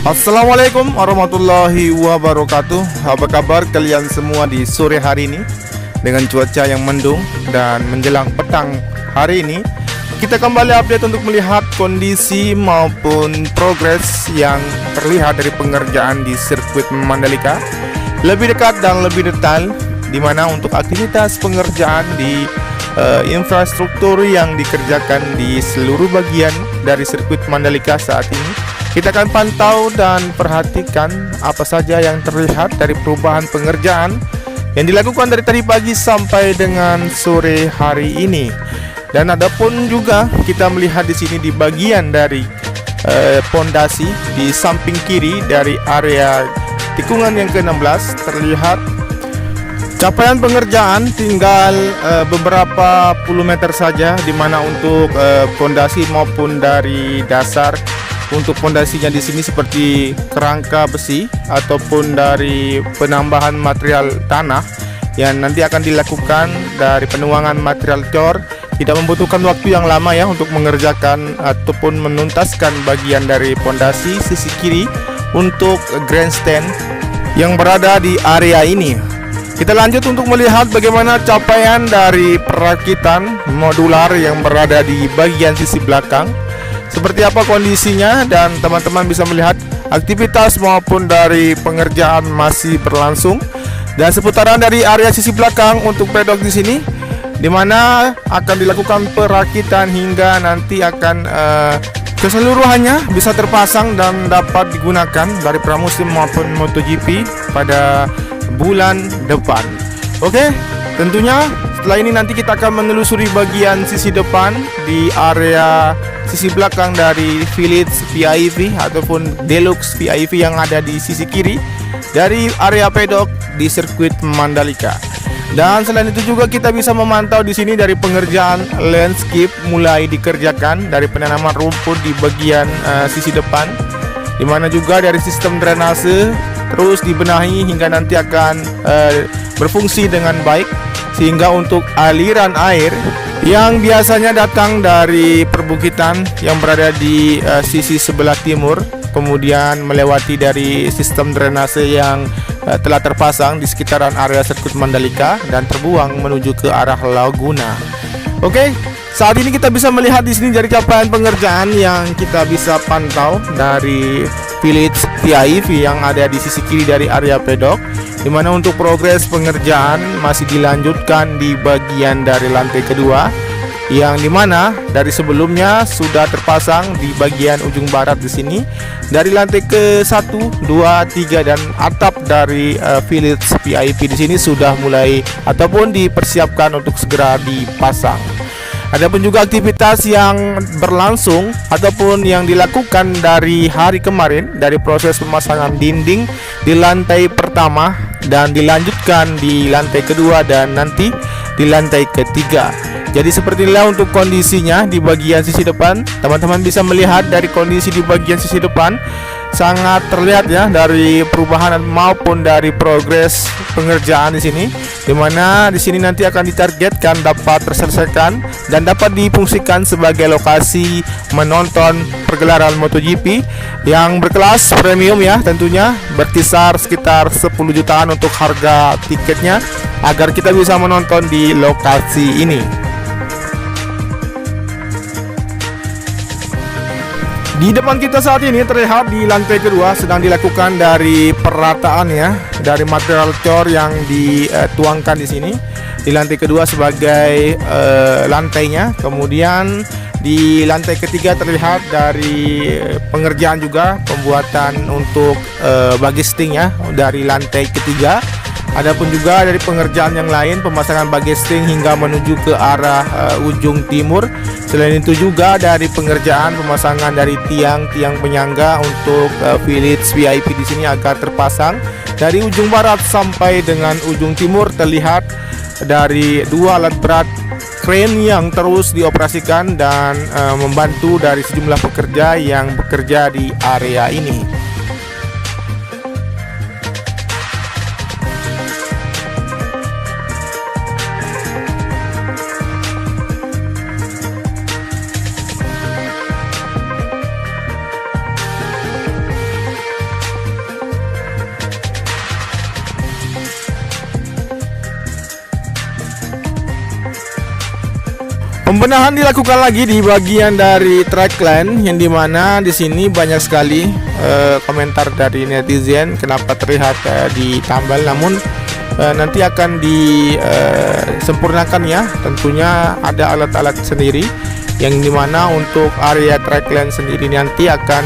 Assalamualaikum warahmatullahi wabarakatuh. Apa kabar kalian semua di sore hari ini? Dengan cuaca yang mendung dan menjelang petang hari ini, kita kembali update untuk melihat kondisi maupun progres yang terlihat dari pengerjaan di sirkuit Mandalika lebih dekat dan lebih detail, di mana untuk aktivitas pengerjaan di infrastruktur yang dikerjakan di seluruh bagian dari sirkuit Mandalika saat ini. Kita akan pantau dan perhatikan apa saja yang terlihat dari perubahan pengerjaan yang dilakukan dari tadi pagi sampai dengan sore hari ini. Dan adapun juga kita melihat di sini di bagian dari pondasi di samping kiri dari area tikungan yang ke-16 terlihat capaian pengerjaan tinggal beberapa puluh meter saja, di mana untuk pondasi maupun dari dasar. Untuk pondasinya di sini seperti kerangka besi ataupun dari penambahan material tanah yang nanti akan dilakukan dari penuangan material cor. Tidak membutuhkan waktu yang lama ya untuk mengerjakan ataupun menuntaskan bagian dari pondasi sisi kiri untuk grandstand yang berada di area ini. Kita lanjut untuk melihat bagaimana capaian dari perakitan modular yang berada di bagian sisi belakang. Seperti apa kondisinya, dan teman-teman bisa melihat aktivitas maupun dari pengerjaan masih berlangsung. Dan seputaran dari area sisi belakang untuk pedok di sini, di mana akan dilakukan perakitan hingga nanti akan keseluruhannya bisa terpasang dan dapat digunakan dari pramusim maupun MotoGP pada bulan depan. Oke, tentunya setelah ini nanti kita akan menelusuri bagian sisi depan di area sisi belakang dari Philips VIP ataupun Deluxe VIP yang ada di sisi kiri dari area pedok di sirkuit Mandalika. Dan selain itu juga kita bisa memantau di sini dari pengerjaan landscape mulai dikerjakan dari penanaman rumput di bagian sisi depan, di mana juga dari sistem drainase terus dibenahi hingga nanti akan berfungsi dengan baik, sehingga untuk aliran air yang biasanya datang dari perbukitan yang berada di sisi sebelah timur, kemudian melewati dari sistem drainase yang telah terpasang di sekitaran area sirkuit Mandalika dan terbuang menuju ke arah Laguna. Oke, saat ini kita bisa melihat di sini dari capaian pengerjaan yang kita bisa pantau dari Philips VIP yang ada di sisi kiri dari area pedok, di mana untuk progres pengerjaan masih dilanjutkan di bagian dari lantai kedua, yang dimana dari sebelumnya sudah terpasang di bagian ujung barat di sini dari lantai ke 1, 2, 3 dan atap dari Philips VIP di sini sudah mulai ataupun dipersiapkan untuk segera dipasang. Adapun juga aktivitas yang berlangsung ataupun yang dilakukan dari hari kemarin dari proses pemasangan dinding di lantai pertama dan dilanjutkan di lantai kedua dan nanti di lantai ketiga. Jadi seperti inilah untuk kondisinya di bagian sisi depan. Teman-teman bisa melihat dari kondisi di bagian sisi depan sangat terlihat ya dari perubahan maupun dari progres pengerjaan di sini, di mana di sini nanti akan ditargetkan dapat terselesaikan dan dapat difungsikan sebagai lokasi menonton pergelaran MotoGP yang berkelas premium ya, tentunya berkisar sekitar 10 jutaan untuk harga tiketnya agar kita bisa menonton di lokasi ini. Di depan kita saat ini terlihat di lantai kedua sedang dilakukan dari perataan ya, dari material cor yang dituangkan di sini di lantai kedua sebagai lantainya. Kemudian di lantai ketiga terlihat dari pengerjaan juga pembuatan untuk bagesting ya dari lantai ketiga. Adapun juga dari pengerjaan yang lain pemasangan bagesting hingga menuju ke arah ujung timur. Selain itu juga dari pengerjaan pemasangan dari tiang-tiang penyangga untuk Philips VIP di sini agar terpasang dari ujung barat sampai dengan ujung timur. Terlihat dari dua alat berat crane yang terus dioperasikan dan membantu dari sejumlah pekerja yang bekerja di area ini. Pembenahan dilakukan lagi di bagian dari trackline, yang dimana di sini banyak sekali komentar dari netizen kenapa terlihat ditambal, namun nanti akan disempurnakan ya. Tentunya ada alat-alat sendiri, yang dimana untuk area trackline sendiri nanti akan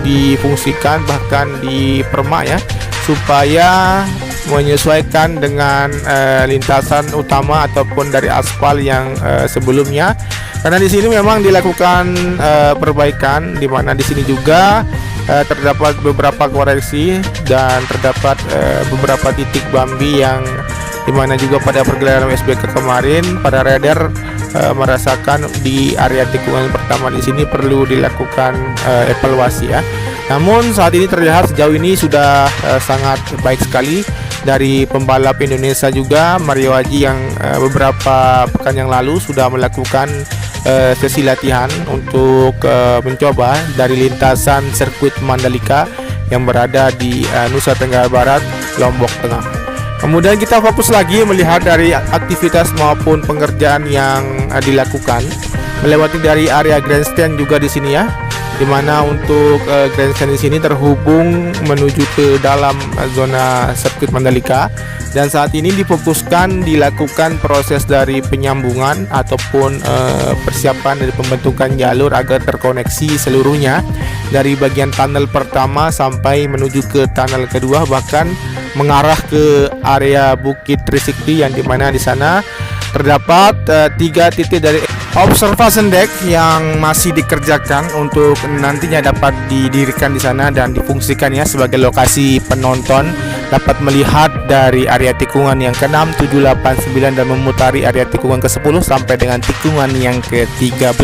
difungsikan, bahkan dipermak ya, supaya menyesuaikan dengan lintasan utama ataupun dari aspal yang sebelumnya. Karena di sini memang dilakukan perbaikan, di mana di sini juga terdapat beberapa koreksi dan terdapat beberapa titik bambi yang dimana juga pada pergelaran USBK kemarin para rider merasakan di area tikungan pertama di sini perlu dilakukan evaluasi ya. Namun saat ini terlihat sejauh ini sudah sangat baik sekali dari pembalap Indonesia juga, Mario Haji, yang beberapa pekan yang lalu sudah melakukan sesi latihan untuk mencoba dari lintasan sirkuit Mandalika yang berada di Nusa Tenggara Barat, Lombok Tengah. Kemudian kita fokus lagi melihat dari aktivitas maupun pengerjaan yang dilakukan, melewati dari area grandstand juga di sini ya, dimana untuk grandstand di sini terhubung menuju ke dalam zona sirkuit Mandalika, dan saat ini difokuskan dilakukan proses dari penyambungan ataupun persiapan dari pembentukan jalur agar terkoneksi seluruhnya dari bagian tunnel pertama sampai menuju ke tunnel kedua, bahkan mengarah ke area Bukit Trisakti, yang dimana di sana terdapat 3 titik dari observation deck yang masih dikerjakan untuk nantinya dapat didirikan di sana dan difungsikan ya sebagai lokasi penonton dapat melihat dari area tikungan yang ke-6, 7, 8, 9 dan memutari area tikungan ke-10 sampai dengan tikungan yang ke-13.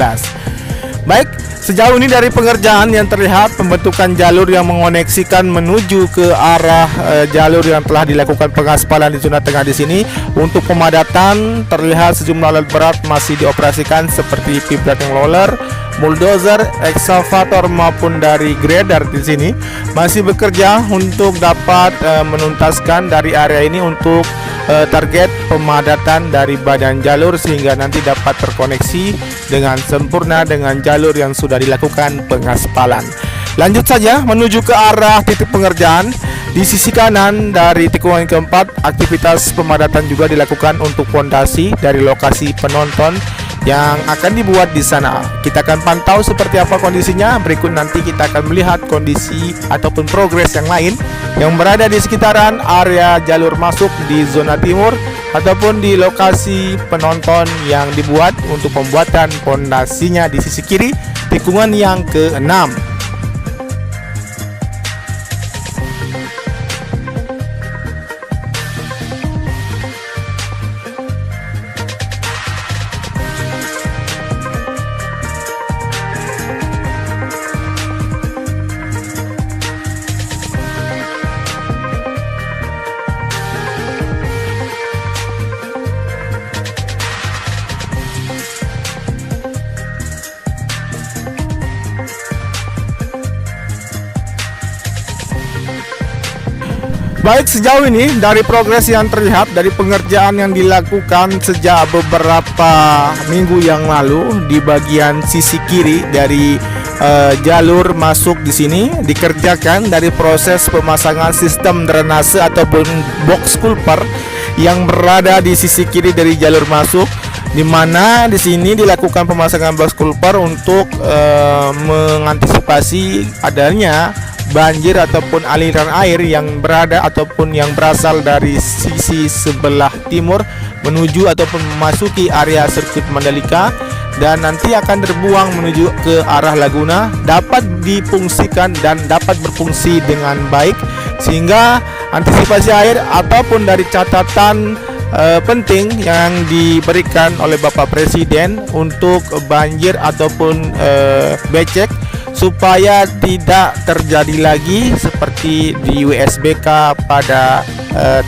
Baik, sejauh ini dari pengerjaan yang terlihat pembentukan jalur yang mengoneksikan menuju ke arah jalur yang telah dilakukan pengaspalan di zona tengah di sini. Untuk pemadatan terlihat sejumlah alat berat masih dioperasikan seperti vibrating roller, bulldozer, excavator maupun dari grader di sini masih bekerja untuk dapat menuntaskan dari area ini untuk target pemadatan dari badan jalur sehingga nanti dapat terkoneksi dengan sempurna dengan jalur yang sudah dilakukan pengaspalan. Lanjut saja menuju ke arah titik pengerjaan. Di sisi kanan dari tikungan keempat, aktivitas pemadatan juga dilakukan untuk fondasi dari lokasi penonton yang akan dibuat di sana. Kita akan pantau seperti apa kondisinya. Berikut nanti kita akan melihat kondisi ataupun progres yang lain yang berada di sekitaran area jalur masuk di zona timur ataupun di lokasi penonton yang dibuat untuk pembuatan fondasinya di sisi kiri tikungan yang ke-6. Baik, sejauh ini dari progres yang terlihat dari pengerjaan yang dilakukan sejak beberapa minggu yang lalu di bagian sisi kiri dari jalur masuk di sini dikerjakan dari proses pemasangan sistem drainase ataupun box culvert yang berada di sisi kiri dari jalur masuk, di mana di sini dilakukan pemasangan box culvert untuk mengantisipasi adanya banjir ataupun aliran air yang berada ataupun yang berasal dari sisi sebelah timur menuju ataupun memasuki area sirkuit Mandalika dan nanti akan terbuang menuju ke arah Laguna, dapat difungsikan dan dapat berfungsi dengan baik sehingga antisipasi air ataupun dari catatan penting yang diberikan oleh Bapak Presiden untuk banjir ataupun becek supaya tidak terjadi lagi seperti di USBK pada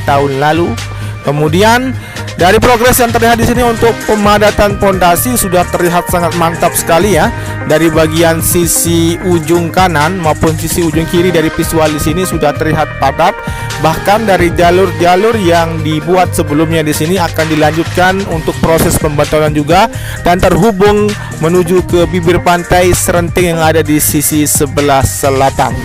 tahun lalu. Kemudian Dari progres yang terlihat di sini untuk pemadatan pondasi sudah terlihat sangat mantap sekali ya. Dari bagian sisi ujung kanan maupun sisi ujung kiri dari visual di sini sudah terlihat padat. Bahkan dari jalur-jalur yang dibuat sebelumnya di sini akan dilanjutkan untuk proses pembetonan juga dan terhubung menuju ke bibir pantai Serenting yang ada di sisi sebelah selatan.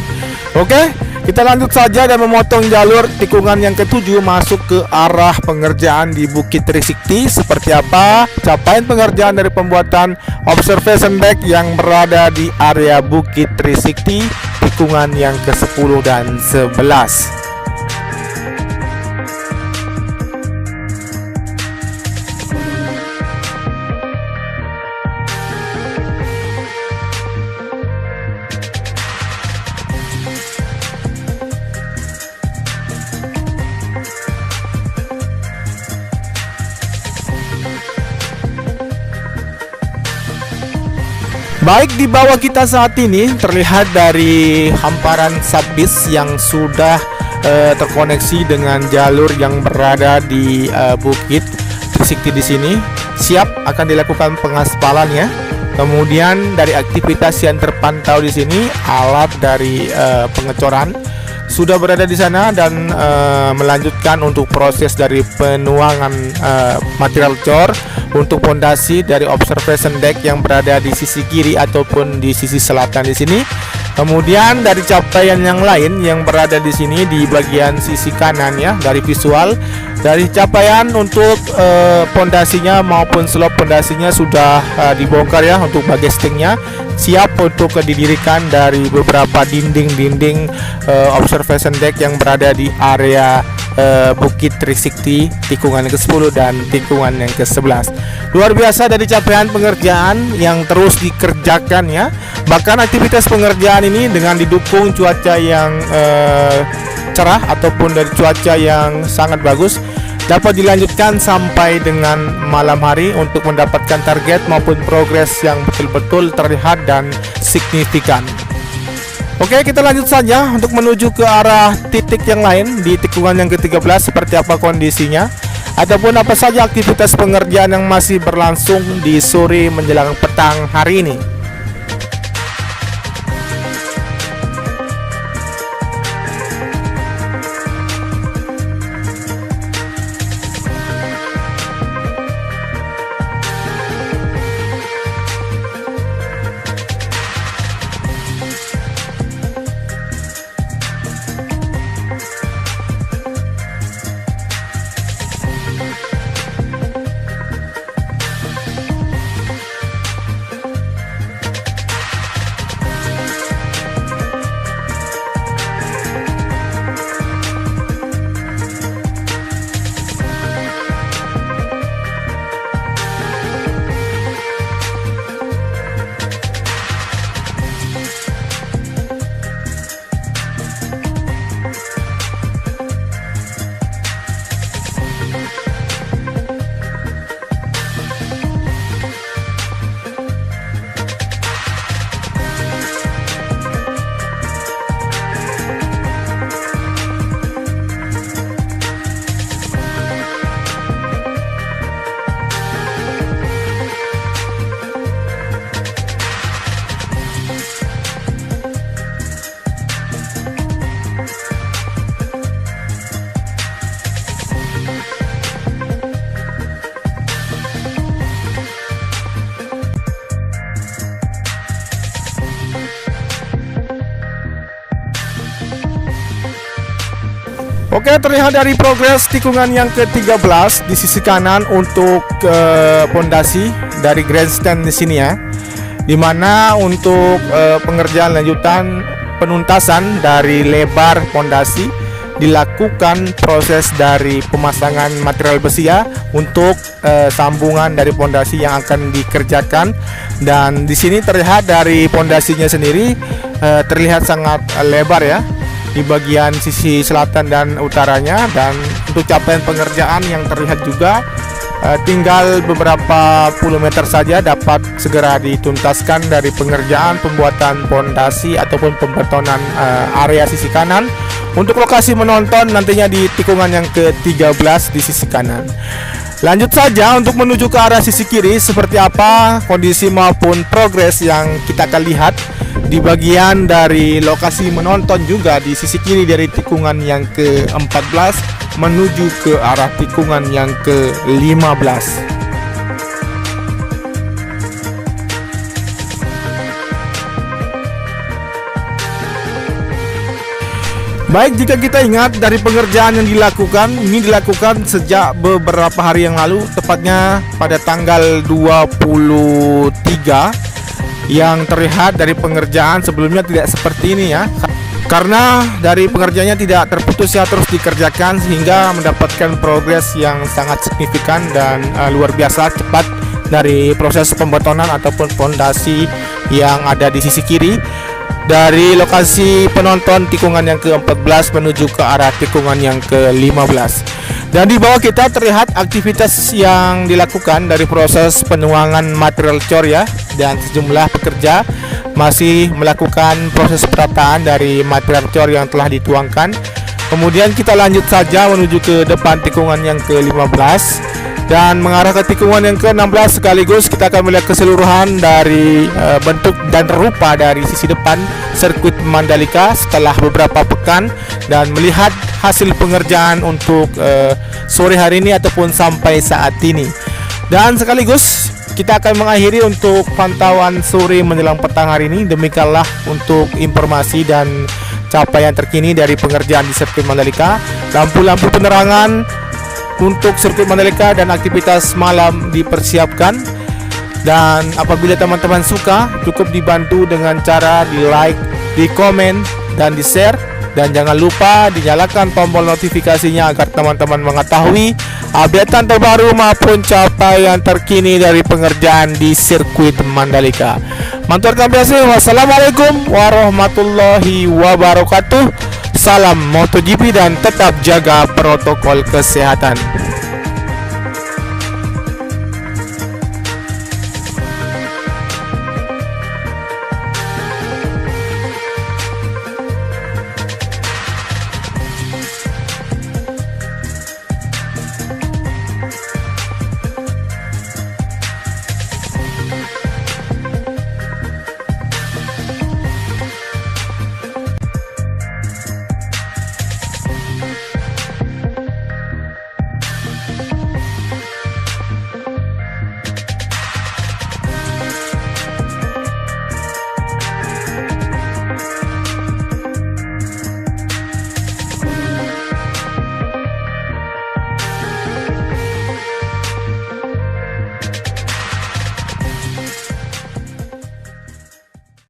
Oke, kita lanjut saja dan memotong jalur tikungan yang ketujuh masuk ke arah pengerjaan di Bukit Trisakti. Seperti apa capaian pengerjaan dari pembuatan observation deck yang berada di area Bukit Trisakti tikungan yang ke-10 dan 11. Baik, di bawah kita saat ini terlihat dari hamparan subbis yang sudah terkoneksi dengan jalur yang berada di Bukit Trisakti di sini. Siap akan dilakukan pengaspalan ya. Kemudian dari aktivitas yang terpantau di sini, alat dari pengecoran sudah berada di sana dan melanjutkan untuk proses dari penuangan material cor untuk pondasi dari observation deck yang berada di sisi kiri ataupun di sisi selatan di sini. Kemudian dari capaian yang lain yang berada di sini di bagian sisi kanan ya, dari visual dari capaian untuk pondasinya maupun slop pondasinya sudah dibongkar ya untuk bagestingnya, siap untuk didirikan dari beberapa dinding-dinding observation deck yang berada di area Bukit Trisakti tikungan yang ke-10 dan tikungan yang ke-11. Luar biasa dari capaian pengerjaan yang terus dikerjakan ya. Bahkan aktivitas pengerjaan ini dengan didukung cuaca yang cerah ataupun dari cuaca yang sangat bagus dapat dilanjutkan sampai dengan malam hari untuk mendapatkan target maupun progres yang betul-betul terlihat dan signifikan. Oke, kita lanjut saja untuk menuju ke arah titik yang lain di tikungan yang ke-13 seperti apa kondisinya ataupun apa saja aktivitas pengerjaan yang masih berlangsung di sore menjelang petang hari ini. Oke, terlihat dari progres tikungan yang ke-13 di sisi kanan untuk pondasi dari grandstand di sini ya. Dimana untuk pengerjaan lanjutan penuntasan dari lebar pondasi dilakukan proses dari pemasangan material besi ya untuk sambungan dari pondasi yang akan dikerjakan. Dan di sini terlihat dari pondasinya sendiri terlihat sangat lebar ya di bagian sisi selatan dan utaranya, dan untuk capaian pengerjaan yang terlihat juga tinggal beberapa puluh meter saja dapat segera dituntaskan dari pengerjaan pembuatan pondasi ataupun pembetonan area sisi kanan. Untuk lokasi menonton nantinya di tikungan yang ke-13 di sisi kanan. Lanjut saja untuk menuju ke arah sisi kiri, seperti apa kondisi maupun progres yang kita akan lihat di bagian dari lokasi menonton juga di sisi kiri dari tikungan yang ke-14 menuju ke arah tikungan yang ke-15. Baik, jika kita ingat dari pengerjaan yang dilakukan, ini dilakukan sejak beberapa hari yang lalu, tepatnya pada tanggal 23, yang terlihat dari pengerjaan sebelumnya tidak seperti ini ya. Karena dari pengerjaannya tidak terputus ya, terus dikerjakan sehingga mendapatkan progres yang sangat signifikan dan luar biasa cepat dari proses pembetonan ataupun fondasi yang ada di sisi kiri dari lokasi penonton tikungan yang ke-14 menuju ke arah tikungan yang ke-15. Dan di bawah kita terlihat aktivitas yang dilakukan dari proses penuangan material cor ya, dan sejumlah pekerja masih melakukan proses perataan dari material cor yang telah dituangkan. Kemudian kita lanjut saja menuju ke depan tikungan yang ke-15 dan mengarah ke tikungan yang ke-16, sekaligus kita akan melihat keseluruhan dari bentuk dan rupa dari sisi depan sirkuit Mandalika setelah beberapa pekan dan melihat hasil pengerjaan untuk sore hari ini ataupun sampai saat ini. Dan sekaligus kita akan mengakhiri untuk pantauan sore menjelang petang hari ini. Demikianlah untuk informasi dan capaian terkini dari pengerjaan di sirkuit Mandalika. Lampu-lampu penerangan untuk sirkuit Mandalika dan aktivitas malam dipersiapkan. Dan apabila teman-teman suka, cukup dibantu dengan cara di like, di komen, dan di share. Dan jangan lupa dinyalakan tombol notifikasinya agar teman-teman mengetahui updatean terbaru maupun capaian terkini dari pengerjaan di sirkuit Mandalika. Mantur kambiase, wassalamualaikum warahmatullahi wabarakatuh. Salam MotoGP dan tetap jaga protokol kesehatan.